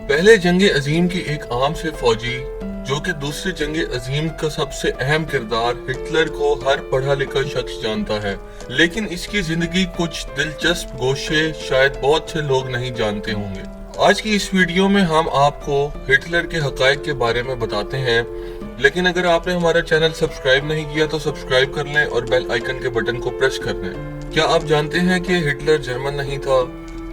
پہلے جنگ عظیم کی ایک عام سے فوجی جو کہ دوسری جنگ عظیم کا سب سے اہم کردار ہٹلر کو ہر پڑھا لکھا شخص جانتا ہے، لیکن اس کی زندگی کچھ دلچسپ گوشے شاید بہت سے لوگ نہیں جانتے ہوں گے۔ آج کی اس ویڈیو میں ہم آپ کو ہٹلر کے حقائق کے بارے میں بتاتے ہیں، لیکن اگر آپ نے ہمارا چینل سبسکرائب نہیں کیا تو سبسکرائب کر لیں اور بیل آئیکن کے بٹن کو پریس کر لیں۔ کیا آپ جانتے ہیں کہ ہٹلر جرمن نہیں تھا،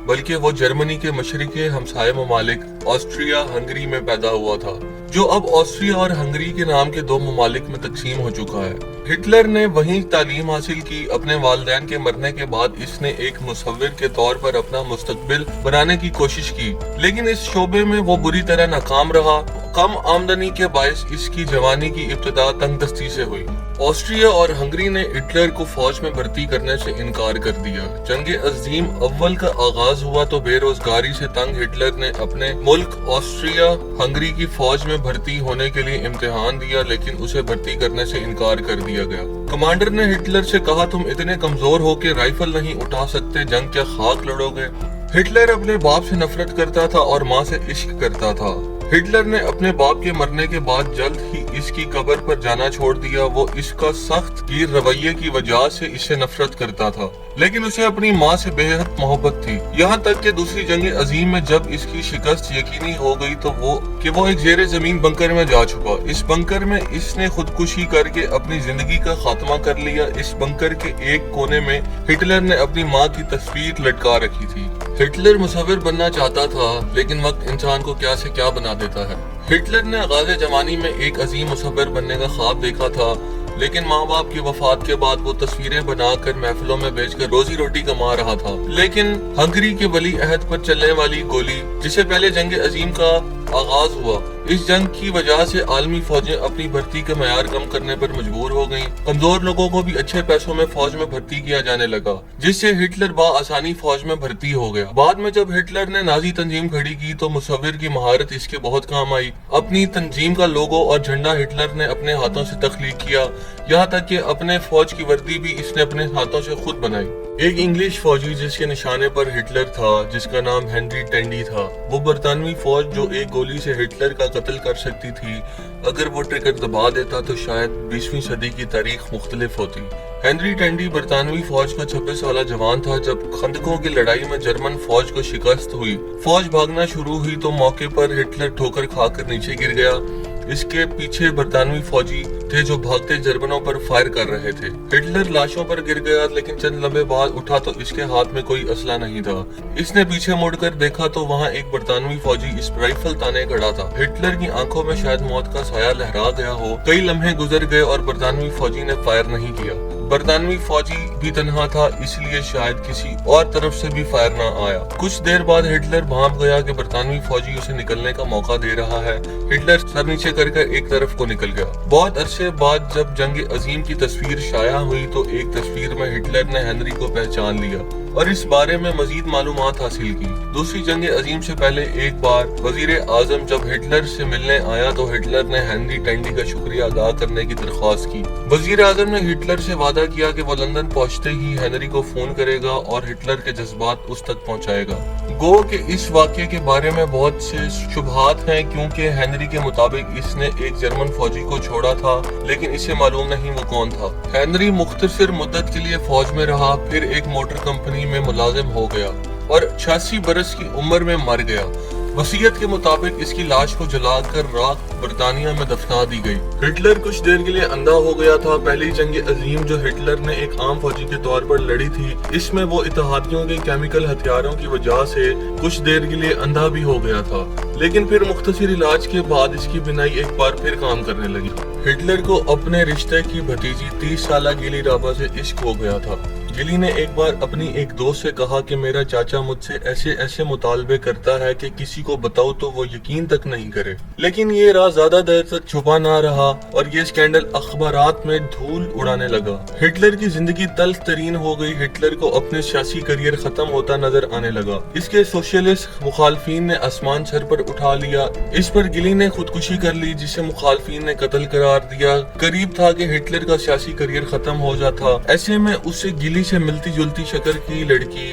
بلکہ وہ جرمنی کے مشرقی ہمسائے ممالک آسٹریا ہنگری میں پیدا ہوا تھا، جو اب آسٹریا اور ہنگری کے نام کے دو ممالک میں تقسیم ہو چکا ہے۔ ہٹلر نے وہیں تعلیم حاصل کی۔ اپنے والدین کے مرنے کے بعد اس نے ایک مصور کے طور پر اپنا مستقبل بنانے کی کوشش کی، لیکن اس شعبے میں وہ بری طرح ناکام رہا۔ کم آمدنی کے باعث اس کی جوانی کی ابتدا تنگ دستی سے ہوئی۔ آسٹریا اور ہنگری نے ہٹلر کو فوج میں بھرتی کرنے سے انکار کر دیا۔ جنگ عظیم اول کا آغاز ہوا تو بے روزگاری سے تنگ ہٹلر نے اپنے ملک آسٹریا ہنگری کی فوج میں بھرتی ہونے کے لیے امتحان دیا، لیکن اسے بھرتی کرنے سے انکار کر دیا گیا۔ کمانڈر نے ہٹلر سے کہا، تم اتنے کمزور ہو کہ رائفل نہیں اٹھا سکتے، جنگ کیا خاک لڑو گے؟ ہٹلر اپنے باپ سے نفرت کرتا تھا اور ماں سے عشق کرتا تھا۔ ہٹلر نے اپنے باپ کے مرنے کے بعد جلد ہی اس کی قبر پر جانا چھوڑ دیا۔ وہ اس کا سخت گیر رویے کی وجہ سے اس سے نفرت کرتا تھا، لیکن اسے اپنی ماں سے بے حد محبت تھی، یہاں تک کہ دوسری جنگ عظیم میں جب اس کی شکست یقینی ہو گئی تو وہ ایک زیر زمین بنکر میں جا چھپا۔ اس بنکر میں اس نے خودکشی کر کے اپنی زندگی کا خاتمہ کر لیا۔ اس بنکر کے ایک کونے میں ہٹلر نے اپنی ماں کی تصویر لٹکا رکھی تھی۔ ہٹلر مصور بننا چاہتا تھا، لیکن وقت انسان کو کیا سے کیا بنا دیتا ہے۔ ہٹلر نے آغاز جوانی میں ایک عظیم مصور بننے کا خواب دیکھا تھا، لیکن ماں باپ کی وفات کے بعد وہ تصویریں بنا کر محفلوں میں بیچ کر روزی روٹی کما رہا تھا۔ لیکن ہنگری کے ولی عہد پر چلنے والی گولی، جسے پہلے جنگ عظیم کا آغاز ہوا، اس جنگ کی وجہ سے عالمی فوجیں اپنی بھرتی کا معیار کم کرنے پر مجبور ہو گئیں۔ کمزور لوگوں کو بھی اچھے پیسوں میں فوج میں بھرتی کیا جانے لگا، جس سے ہٹلر بآسانی فوج میں بھرتی ہو گیا۔ بعد میں جب ہٹلر نے نازی تنظیم کھڑی کی تو مصور کی مہارت اس کے بہت کام آئی۔ اپنی تنظیم کا لوگو اور جھنڈا ہٹلر نے اپنے ہاتھوں سے تخلیق کیا، یہاں تک کہ اپنے فوج کی وردی بھی اس نے اپنے ہاتھوں سے خود بنائی۔ ایک انگلش فوجی جس کے نشانے پر ہٹلر تھا، جس کا نام ہنری ٹینڈی تھا، وہ برطانوی فوج جو ایک گولی سے ہٹلر کا قتل کر سکتی تھی، اگر وہ ٹریگر دبا دیتا تو شاید 20ویں صدی کی تاریخ مختلف ہوتی۔ ہنری ٹینڈی برطانوی فوج کا 26 سالہ جوان تھا جب خندقوں کی لڑائی میں جرمن فوج کو شکست ہوئی۔ فوج بھاگنا شروع ہوئی تو موقع پر ہٹلر ٹھوکر کھا کر نیچے گر گیا۔ اس کے پیچھے برطانوی فوجی تھے جو بھاگتے جرمنوں پر فائر کر رہے تھے۔ ہٹلر لاشوں پر گر گیا، لیکن چند لمحے بعد اٹھا تو اس کے ہاتھ میں کوئی اسلحہ نہیں تھا۔ اس نے پیچھے مڑ کر دیکھا تو وہاں ایک برطانوی فوجی اس رائفل تانے کھڑا تھا۔ ہٹلر کی آنکھوں میں شاید موت کا سایہ لہرا گیا ہو۔ کئی لمحے گزر گئے اور برطانوی فوجی نے فائر نہیں کیا۔ برطانوی فوجی بھی تنہا تھا، اس لیے شاید کسی اور طرف سے بھی فائر نہ آیا۔ کچھ دیر بعد ہٹلر بھانپ گیا کہ برطانوی فوجی اسے نکلنے کا موقع دے رہا ہے۔ ہٹلر سر نیچے کر ایک طرف کو نکل گیا۔ بہت عرصے بعد جب جنگ عظیم کی تصویر شائع ہوئی تو ایک تصویر میں ہٹلر نے ہنری کو پہچان لیا اور اس بارے میں مزید معلومات حاصل کی۔ دوسری جنگ عظیم سے پہلے ایک بار وزیر اعظم جب ہٹلر سے ملنے آیا تو ہٹلر نے ہنری ٹینڈی کا شکریہ ادا کرنے کی درخواست کی۔ وزیر اعظم نے ہٹلر سے وعدہ کیا کہ وہ لندن پہنچتے ہی ہنری کو فون کرے گا اور ہٹلر کے جذبات اس تک پہنچائے گا۔ گو کہ اس واقعے کے بارے میں بہت سے شبہات ہیں، کیونکہ ہنری کے مطابق اس نے ایک جرمن فوجی کو چھوڑا تھا، لیکن اسے معلوم نہیں وہ کون تھا۔ ہنری مختصر مدت کے لیے فوج میں رہا، پھر ایک موٹر کمپنی میں ملازم ہو گیا اور 86 برس کی عمر میں مر گیا۔ وصیت کے مطابق اس کی لاش کو جلا کر راکھ برطانیہ میں دفنا دی گئی۔ ہٹلر کچھ دیر کے لیے اندھا ہو گیا تھا۔ پہلی جنگ عظیم جو ہٹلر نے ایک عام فوجی کے طور پر لڑی تھی، اس میں وہ اتحادیوں کے کیمیکل ہتھیاروں کی وجہ سے کچھ دیر کے لیے اندھا بھی ہو گیا تھا، لیکن پھر مختصر علاج کے بعد اس کی بینائی ایک بار پھر کام کرنے لگی۔ ہٹلر کو اپنے رشتے کی بھتیجی 30 سالہ گیلی رابا سے عشق ہو گیا تھا۔ گلی نے ایک بار اپنی ایک دوست سے کہا کہ میرا چاچا مجھ سے ایسے مطالبے کرتا ہے کہ کسی کو بتاؤ تو وہ یقین تک نہیں کرے، لیکن یہ راز زیادہ دیر تک چھپا نہ رہا اور یہ سکینڈل اخبارات میں دھول اڑانے لگا۔ ہٹلر کی زندگی تلخ ترین ہو گئی۔ ہٹلر کو اپنے سیاسی کیریئر ختم ہوتا نظر آنے لگا۔ اس کے سوشلسٹ مخالفین نے آسمان سر پر اٹھا لیا۔ اس پر گلی نے خودکشی کر لی، جسے مخالفین نے قتل قرار دیا۔ قریب تھا کہ ہٹلر کا سیاسی کیریئر ختم ہو جاتا۔ ایسے میں اسے گلی سے ملتی جلتی شکل کی لڑکی